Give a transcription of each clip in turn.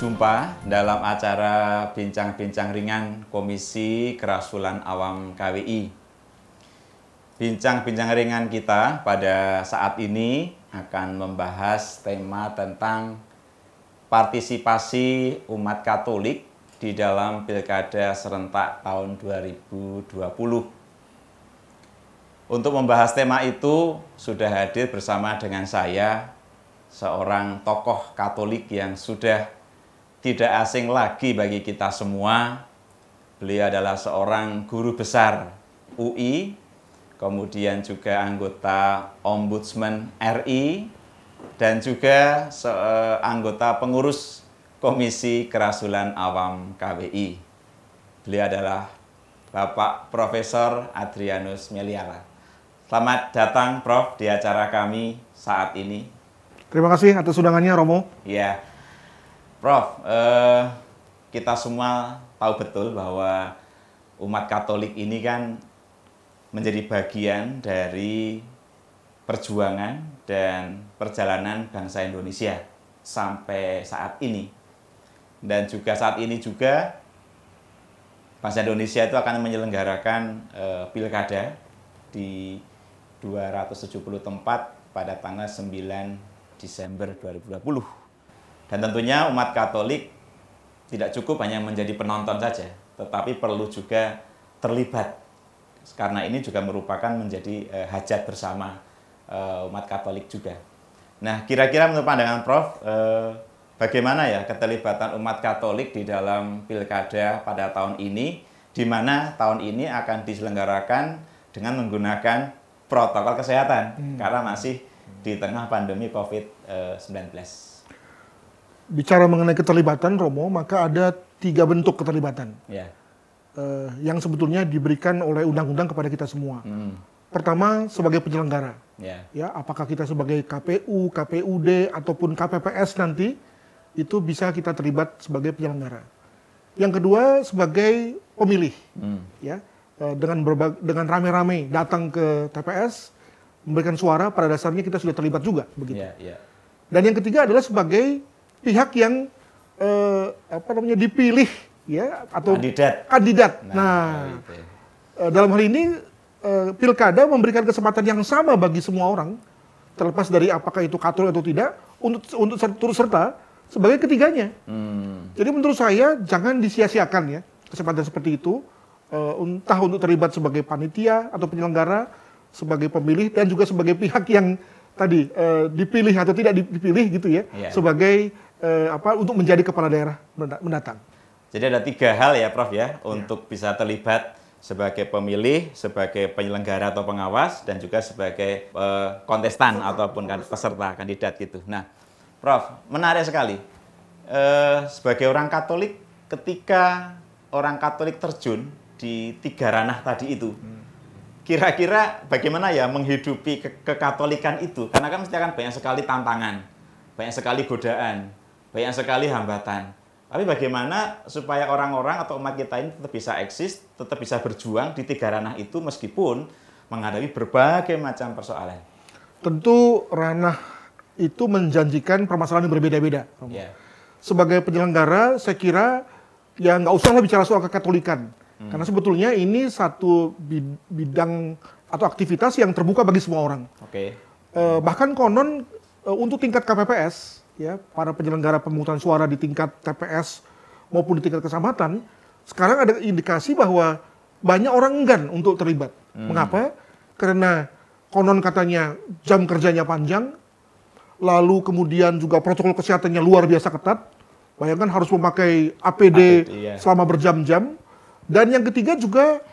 berjumpa dalam acara Bincang-Bincang Ringan Komisi Kerasulan Awam KWI. Bincang-bincang ringan kita pada saat ini akan membahas tema tentang partisipasi umat Katolik di dalam Pilkada serentak tahun 2020. Untuk membahas tema itu sudah hadir bersama dengan saya seorang tokoh Katolik yang sudah tidak asing lagi bagi kita semua. Beliau adalah seorang guru besar UI, kemudian juga anggota Ombudsman RI, dan juga anggota pengurus Komisi Kerasulan Awam KWI. Beliau adalah Bapak Profesor Adrianus Meliala. Selamat datang, Prof, di acara kami saat ini. Terima kasih atas undangannya, Romo. Ya, Prof, kita semua tahu betul bahwa umat Katolik ini kan menjadi bagian dari perjuangan dan perjalanan bangsa Indonesia sampai saat ini. Dan juga saat ini juga bangsa Indonesia itu akan menyelenggarakan pilkada di 270 tempat pada tanggal 9 Desember 2020. Dan tentunya umat Katolik tidak cukup hanya menjadi penonton saja, tetapi perlu juga terlibat. Karena ini juga merupakan menjadi hajat bersama umat Katolik juga. Nah, kira-kira menurut pandangan Prof, bagaimana ya keterlibatan umat Katolik di dalam pilkada pada tahun ini, di mana tahun ini akan diselenggarakan dengan menggunakan protokol kesehatan karena masih di tengah pandemi COVID-19. Bicara mengenai keterlibatan, Romo, maka ada 3 bentuk keterlibatan yang sebetulnya diberikan oleh undang-undang kepada kita semua. Pertama, sebagai penyelenggara. Ya, apakah kita sebagai KPU, KPUD, ataupun KPPS nanti, itu bisa kita terlibat sebagai penyelenggara. Yang kedua, sebagai pemilih. Ya, dengan rame-rame datang ke TPS, memberikan suara, pada dasarnya kita sudah terlibat juga, begitu. Dan yang ketiga adalah sebagai pihak yang dipilih, ya, atau kandidat. Nah, dalam hal ini pilkada memberikan kesempatan yang sama bagi semua orang, terlepas dari apakah itu Katolik atau tidak, untuk turut serta sebagai ketiganya. Jadi menurut saya jangan disia-siakan ya kesempatan seperti itu, entah untuk terlibat sebagai panitia atau penyelenggara, sebagai pemilih, dan juga sebagai pihak yang tadi dipilih atau tidak dipilih gitu ya, sebagai untuk menjadi kepala daerah mendatang. Jadi ada 3 hal ya, Prof ya, untuk bisa terlibat sebagai pemilih, sebagai penyelenggara atau pengawas, dan juga sebagai kontestan ataupun peserta kandidat gitu. Nah, Prof, menarik sekali. Sebagai orang Katolik, ketika orang Katolik terjun di 3 ranah tadi itu, kira-kira bagaimana ya menghidupi kekatolikan itu? Karena kan mesti akan banyak sekali tantangan, banyak sekali godaan, banyak sekali hambatan. Tapi bagaimana supaya orang-orang atau umat kita ini tetap bisa eksis, tetap bisa berjuang di 3 ranah itu meskipun menghadapi berbagai macam persoalan? Tentu ranah itu menjanjikan permasalahan yang berbeda-beda. Sebagai penyelenggara, saya kira ya nggak usahlah bicara soal kekatolikan. Karena sebetulnya ini satu bidang atau aktivitas yang terbuka bagi semua orang. Bahkan konon untuk tingkat KPPS, ya, para penyelenggara pemungutan suara di tingkat TPS maupun di tingkat kecamatan, sekarang ada indikasi bahwa banyak orang enggan untuk terlibat. Mengapa? Karena konon katanya jam kerjanya panjang, lalu kemudian juga protokol kesehatannya luar biasa ketat. Bayangkan harus memakai APD selama berjam-jam. Dan yang ketiga juga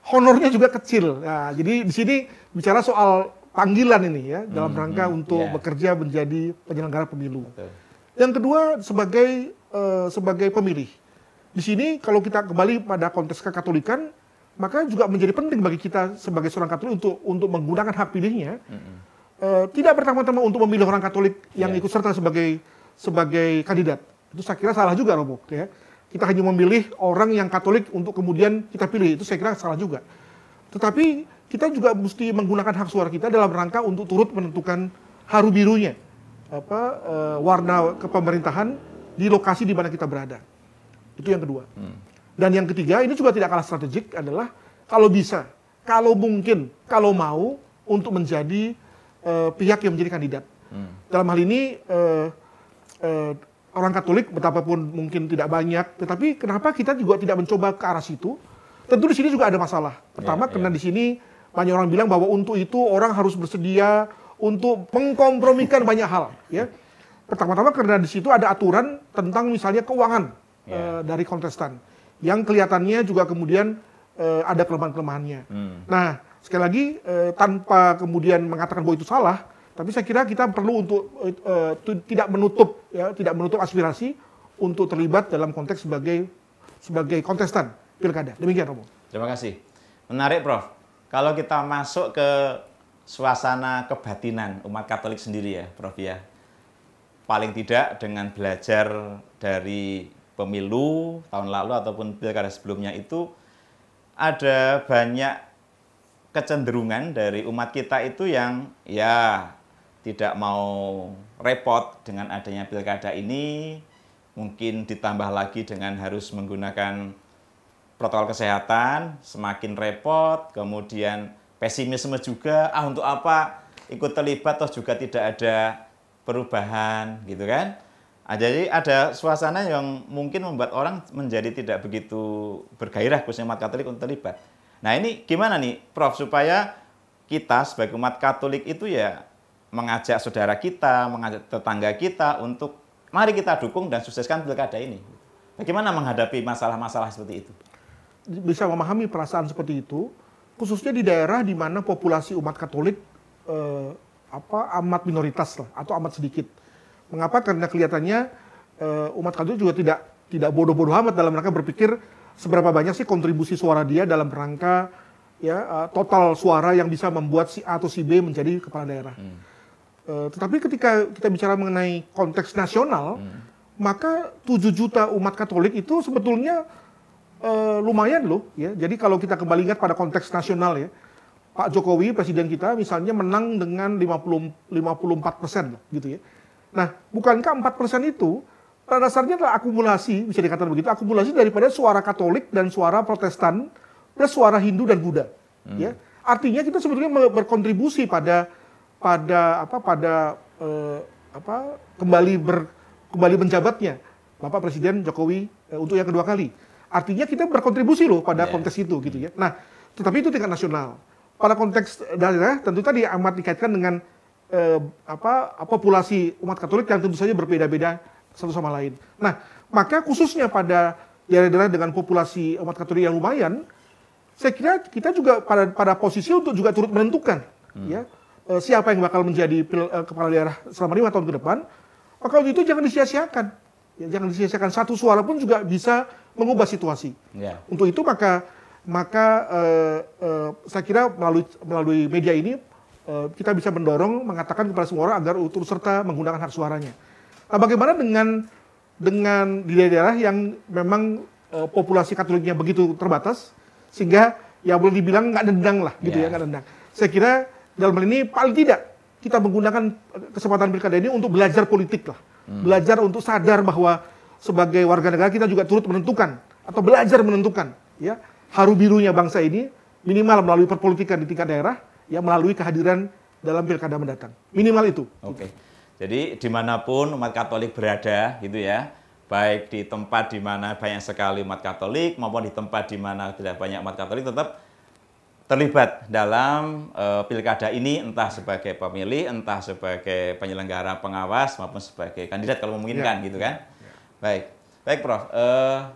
honornya juga kecil. Nah, jadi di sini bicara soal panggilan ini ya, dalam rangka untuk bekerja menjadi penyelenggara pemilu. Yang kedua sebagai pemilih. Di sini kalau kita kembali pada konteks kekatolikan, maka juga menjadi penting bagi kita sebagai seorang Katolik untuk menggunakan hak pilihnya. Tidak pertama-tama untuk memilih orang Katolik yang ikut serta sebagai kandidat. Itu saya kira salah juga, Romo. Ya. Kita hanya memilih orang yang Katolik untuk kemudian kita pilih. Itu saya kira salah juga. Tetapi kita juga mesti menggunakan hak suara kita dalam rangka untuk turut menentukan haru birunya warna kepemerintahan di lokasi di mana kita berada. Itu yang kedua. Dan yang ketiga, ini juga tidak kalah strategik adalah kalau bisa, kalau mungkin, kalau mau untuk menjadi pihak yang menjadi kandidat. Dalam hal ini orang Katolik betapapun mungkin tidak banyak, tetapi kenapa kita juga tidak mencoba ke arah situ? Tentu di sini juga ada masalah. Pertama karena di sini banyak orang bilang bahwa untuk itu orang harus bersedia untuk mengkompromikan banyak hal, ya. Pertama-tama karena di situ ada aturan tentang misalnya keuangan dari kontestan, yang kelihatannya juga kemudian ada kelemahan-kelemahannya. Nah, sekali lagi tanpa kemudian mengatakan bahwa itu salah, tapi saya kira kita perlu untuk tidak menutup aspirasi untuk terlibat dalam konteks sebagai kontestan pilkada. Demikian, Romo. Terima kasih. Menarik, Prof. Kalau kita masuk ke suasana kebatinan umat Katolik sendiri ya, Prof ya. Paling tidak dengan belajar dari pemilu tahun lalu ataupun pilkada sebelumnya itu ada banyak kecenderungan dari umat kita itu yang ya tidak mau repot dengan adanya pilkada ini, mungkin ditambah lagi dengan harus menggunakan protokol kesehatan, semakin repot, kemudian pesimisme juga, untuk apa ikut terlibat toh juga tidak ada perubahan gitu kan. Jadi ada suasana yang mungkin membuat orang menjadi tidak begitu bergairah khususnya umat Katolik untuk terlibat. Nah ini gimana nih Prof supaya kita sebagai umat Katolik itu ya mengajak saudara kita, mengajak tetangga kita untuk mari kita dukung dan sukseskan pilkada ini. Bagaimana menghadapi masalah-masalah seperti itu? Bisa memahami perasaan seperti itu, khususnya di daerah di mana populasi umat Katolik amat minoritas lah, atau amat sedikit. Mengapa? Karena kelihatannya umat Katolik juga tidak bodoh-bodoh amat dalam rangka berpikir seberapa banyak sih kontribusi suara dia dalam rangka total suara yang bisa membuat si A atau si B menjadi kepala daerah. Tetapi ketika kita bicara mengenai konteks nasional, maka 7 juta umat Katolik itu sebetulnya lumayan loh, ya. Jadi kalau kita kembali ingat pada konteks nasional ya, Pak Jokowi presiden kita misalnya menang dengan 54% gitu ya. Nah, bukankah 4% itu pada dasarnya adalah akumulasi, bisa dikatakan begitu, akumulasi daripada suara Katolik dan suara Protestan plus suara Hindu dan Buddha, ya. Artinya kita sebetulnya berkontribusi pada kembali menjabatnya Bapak Presiden Jokowi untuk yang kedua kali. Artinya kita berkontribusi loh pada konteks itu gitu ya. Nah, tetapi itu tingkat nasional. Pada konteks daerah tentu tadi amat dikaitkan dengan populasi umat Katolik yang tentu saja berbeda-beda satu sama lain. Nah, maka khususnya pada daerah-daerah dengan populasi umat Katolik yang lumayan, saya kira kita juga pada posisi untuk juga turut menentukan ya siapa yang bakal menjadi kepala daerah selama 5 tahun ke depan. Maka itu jangan disia-siakan. Ya, jangan disia-siakan, satu suara pun juga bisa mengubah situasi. Untuk itu maka saya kira melalui media ini kita bisa mendorong, mengatakan kepada semua orang agar turut serta menggunakan hak suaranya. Nah, bagaimana dengan di daerah yang memang populasi Katoliknya begitu terbatas, sehingga ya boleh dibilang nggak dendang lah, gitu ya, nggak dendang. Saya kira dalam hal ini paling tidak kita menggunakan kesempatan pilkada ini untuk belajar politik lah, belajar untuk sadar bahwa sebagai warga negara kita juga turut menentukan atau belajar menentukan ya haru birunya bangsa ini minimal melalui perpolitikan di tingkat daerah ya melalui kehadiran dalam pilkada mendatang, minimal itu. Oke. Jadi dimanapun umat Katolik berada gitu ya, baik di tempat di mana banyak sekali umat Katolik maupun di tempat di mana tidak banyak umat Katolik tetap terlibat dalam pilkada ini, entah sebagai pemilih, entah sebagai penyelenggara pengawas maupun sebagai kandidat kalau memungkinkan gitu kan. Baik Prof.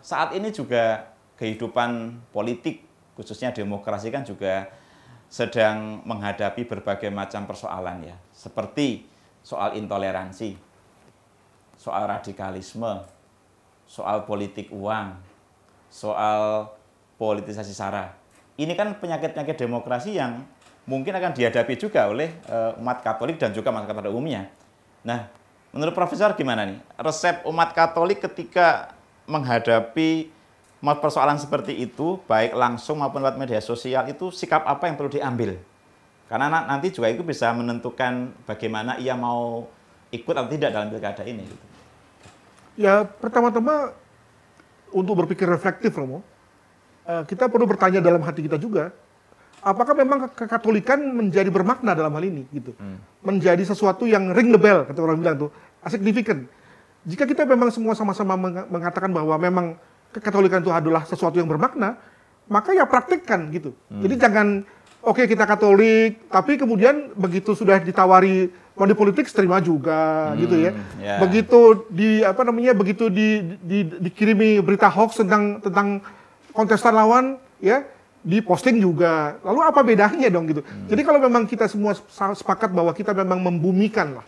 Saat ini juga kehidupan politik khususnya demokrasi kan juga sedang menghadapi berbagai macam persoalan ya, seperti soal intoleransi, soal radikalisme, soal politik uang, soal politisasi SARA. Ini kan penyakit-penyakit demokrasi yang mungkin akan dihadapi juga oleh umat Katolik dan juga masyarakat pada umumnya. Nah, menurut Profesor gimana nih? Resep umat Katolik ketika menghadapi persoalan seperti itu, baik langsung maupun lewat media sosial, itu sikap apa yang perlu diambil? Karena nanti juga itu bisa menentukan bagaimana ia mau ikut atau tidak dalam pilkada ini. Gitu. Ya, pertama-tama untuk berpikir reflektif, Romo, kita perlu bertanya dalam hati kita juga, apakah memang kekatolikan menjadi bermakna dalam hal ini, gitu, menjadi sesuatu yang ring the bell, kata orang bilang tuh, significant. Jika kita memang semua sama-sama mengatakan bahwa memang kekatolikan itu adalah sesuatu yang bermakna, maka ya praktekkan gitu. Jadi jangan oke, kita Katolik, tapi kemudian begitu sudah ditawari money politics terima juga gitu ya. Yeah. Begitu begitu dikirimi berita hoax tentang kontestan lawan ya, diposting juga. Lalu apa bedanya dong gitu. Jadi kalau memang kita semua sepakat bahwa kita memang membumikan lah,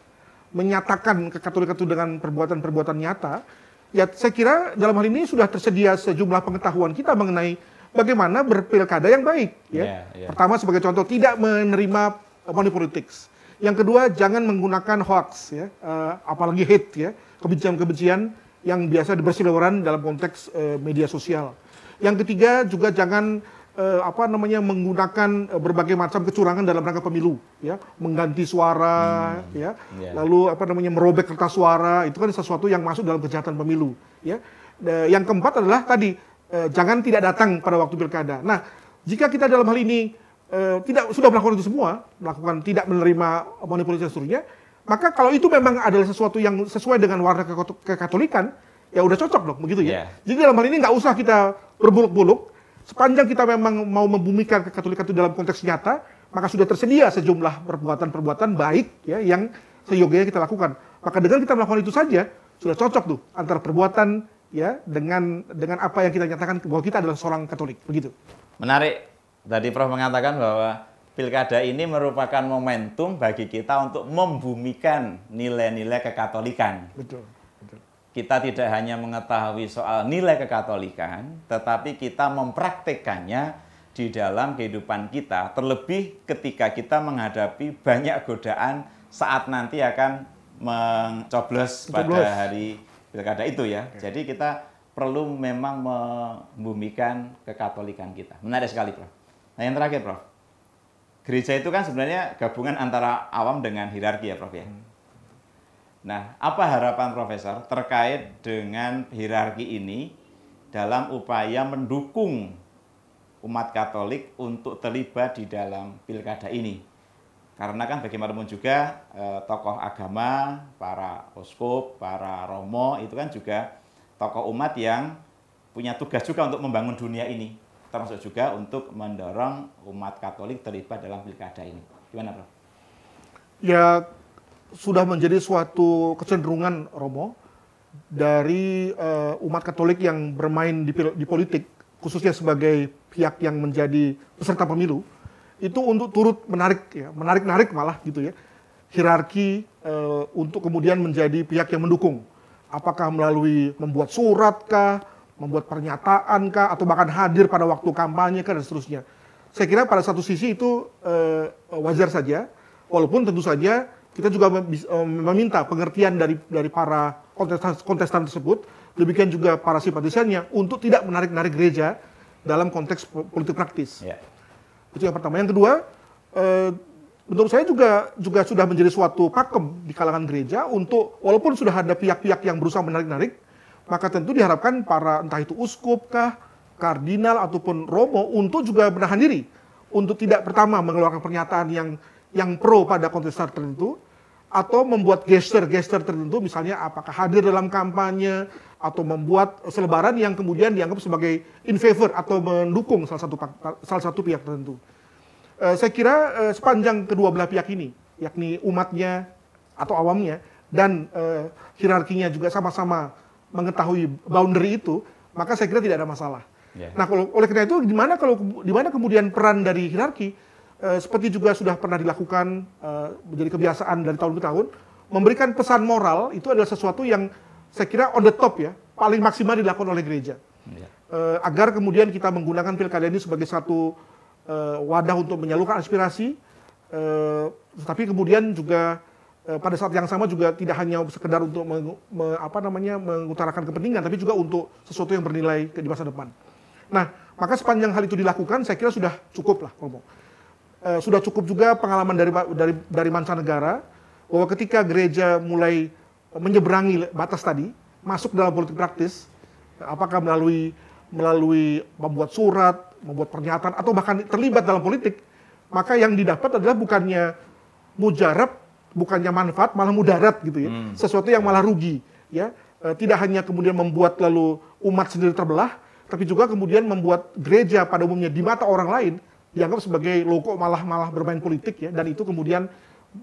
menyatakan kekatolikan itu dengan perbuatan-perbuatan nyata, ya saya kira dalam hal ini sudah tersedia sejumlah pengetahuan kita mengenai bagaimana berpilkada yang baik. Ya. Pertama sebagai contoh tidak menerima money politics. Yang kedua jangan menggunakan hoax, ya, apalagi hate, ya, kebencian-kebencian yang biasa berseliweran dalam konteks media sosial. Yang ketiga juga jangan menggunakan berbagai macam kecurangan dalam rangka pemilu, ya, mengganti suara, ya, lalu merobek kertas suara, itu kan sesuatu yang masuk dalam kejahatan pemilu, ya. Yang keempat adalah tadi jangan tidak datang pada waktu pilkada. Nah, jika kita dalam hal ini sudah melakukan itu semua, melakukan tidak menerima money politik dan seterusnya, maka kalau itu memang adalah sesuatu yang sesuai dengan warna kekatolikan, ya udah cocok dong, begitu ya. Jadi dalam hal ini nggak usah kita berbuluk-buluk. Sepanjang kita memang mau membumikan kekatolikan itu dalam konteks nyata, maka sudah tersedia sejumlah perbuatan-perbuatan baik ya yang seyogianya kita lakukan. Maka dengan kita melakukan itu saja sudah cocok tuh antara perbuatan ya dengan apa yang kita nyatakan bahwa kita adalah seorang Katolik, begitu. Menarik. Tadi Prof mengatakan bahwa pilkada ini merupakan momentum bagi kita untuk membumikan nilai-nilai kekatolikan. Betul. Kita tidak hanya mengetahui soal nilai kekatolikan, tetapi kita mempraktikkannya di dalam kehidupan kita, terlebih ketika kita menghadapi banyak godaan saat nanti akan mencoblos pada hari pilkada itu ya. Jadi kita perlu memang membumikan kekatolikan kita. Menarik sekali, Prof. Nah, yang terakhir, Prof. Gereja itu kan sebenarnya gabungan antara awam dengan hierarki ya, Prof ya. Nah, apa harapan Profesor terkait dengan hierarki ini dalam upaya mendukung umat Katolik untuk terlibat di dalam pilkada ini? Karena kan bagaimanapun juga tokoh agama, para uskup, para romo itu kan juga tokoh umat yang punya tugas juga untuk membangun dunia ini, termasuk juga untuk mendorong umat Katolik terlibat dalam pilkada ini. Gimana, Prof? Ya, sudah menjadi suatu kecenderungan, Romo, dari umat Katolik yang bermain di politik, khususnya sebagai pihak yang menjadi peserta pemilu, itu untuk turut menarik malah gitu ya, hierarki untuk kemudian menjadi pihak yang mendukung. Apakah melalui membuat surat kah, membuat pernyataan kah, atau bahkan hadir pada waktu kampanye kah, dan seterusnya. Saya kira pada satu sisi itu wajar saja, walaupun tentu saja kita juga meminta pengertian dari para kontestan tersebut, demikian juga para simpatisannya untuk tidak menarik-narik gereja dalam konteks politik praktis. Itu yang pertama. Yang kedua, menurut saya juga sudah menjadi suatu pakem di kalangan gereja untuk, walaupun sudah ada pihak-pihak yang berusaha menarik-narik, maka tentu diharapkan para entah itu uskup kah, kardinal ataupun romo untuk juga menahan diri untuk tidak pertama mengeluarkan pernyataan yang pro pada kontestan tertentu, atau membuat gestur tertentu, misalnya apakah hadir dalam kampanye, atau membuat selebaran yang kemudian dianggap sebagai in favor atau mendukung salah satu pihak tertentu. Saya kira sepanjang kedua belah pihak ini, yakni umatnya atau awamnya, dan hierarkinya juga sama-sama mengetahui boundary itu, maka saya kira tidak ada masalah. Nah, oleh karena itu, di mana kemudian peran dari hierarki? Seperti juga sudah pernah dilakukan menjadi kebiasaan dari tahun ke tahun, memberikan pesan moral itu adalah sesuatu yang saya kira on the top ya, paling maksimal dilakukan oleh gereja. Agar kemudian kita menggunakan pilkada ini sebagai satu wadah untuk menyalurkan aspirasi, tetapi kemudian juga pada saat yang sama juga tidak hanya sekedar untuk mengutarakan kepentingan, tapi juga untuk sesuatu yang bernilai di masa depan. Nah, maka sepanjang hal itu dilakukan, saya kira sudah cukup lah, ngomong. Sudah cukup juga pengalaman dari mancanegara, bahwa ketika gereja mulai menyeberangi batas tadi, masuk dalam politik praktis, apakah melalui membuat surat, membuat pernyataan, atau bahkan terlibat dalam politik, maka yang didapat adalah bukannya mujarab, bukannya manfaat, malah mudarat gitu ya. Sesuatu yang malah rugi, ya. Tidak hanya kemudian membuat lalu umat sendiri terbelah, tapi juga kemudian membuat gereja pada umumnya di mata orang lain dianggap sebagai loh kok malah bermain politik ya, dan itu kemudian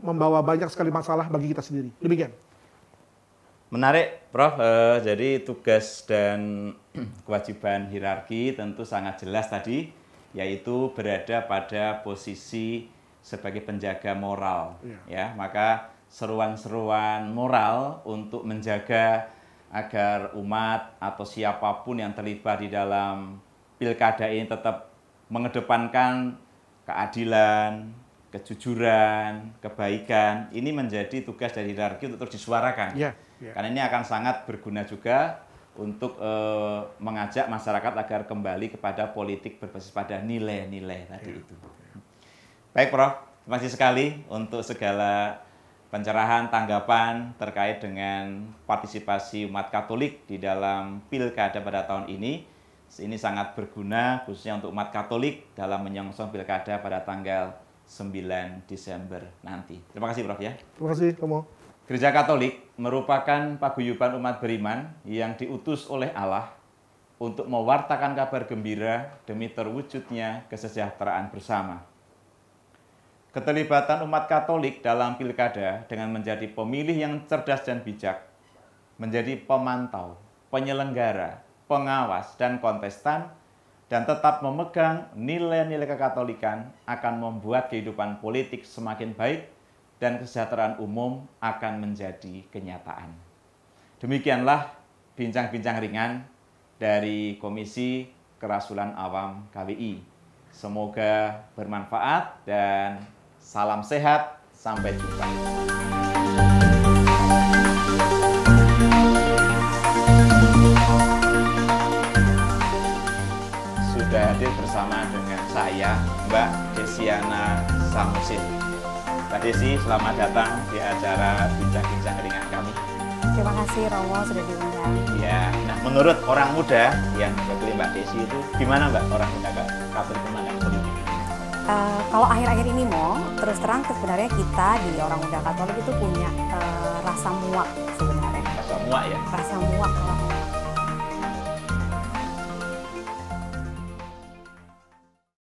membawa banyak sekali masalah bagi kita sendiri. Demikian. Menarik, Prof. Jadi tugas dan kewajiban hierarki tentu sangat jelas tadi, yaitu berada pada posisi sebagai penjaga moral. Ya, maka seruan-seruan moral untuk menjaga agar umat atau siapapun yang terlibat di dalam pilkada ini tetap mengedepankan keadilan, kejujuran, kebaikan, ini menjadi tugas dari hierarki untuk terus disuarakan. Karena ini akan sangat berguna juga untuk mengajak masyarakat agar kembali kepada politik berbasis pada nilai-nilai tadi itu. Baik, Prof. Terima kasih sekali untuk segala pencerahan, tanggapan terkait dengan partisipasi umat Katolik di dalam pilkada pada tahun ini. Ini sangat berguna khususnya untuk umat Katolik dalam menyongsong pilkada pada tanggal 9 Desember nanti. Terima kasih, Prof. Ya. Terima kasih, Tomo. Gereja Katolik merupakan paguyuban umat beriman yang diutus oleh Allah untuk mewartakan kabar gembira demi terwujudnya kesejahteraan bersama. Keterlibatan umat Katolik dalam pilkada dengan menjadi pemilih yang cerdas dan bijak, menjadi pemantau, penyelenggara, pengawas, dan kontestan, dan tetap memegang nilai-nilai kekatolikan akan membuat kehidupan politik semakin baik dan kesejahteraan umum akan menjadi kenyataan. Demikianlah bincang-bincang ringan dari Komisi Kerasulan Awam KWI. Semoga bermanfaat dan salam sehat. Sampai jumpa. Sudah hadir bersama dengan saya, Mbak Desiana Samusin. Mbak Desi, selamat datang di acara bincang-bincang ringan kami. Terima kasih Romo sudah diundang. Ya, nah menurut orang muda yang mewakili Mbak Desi itu gimana Mbak orang muda Katolik memandang politik? Kalau akhir-akhir ini terus terang sebenarnya kita di orang muda Katolik itu punya rasa muak sebenarnya. Rasa muak ya? Rasa muak kalau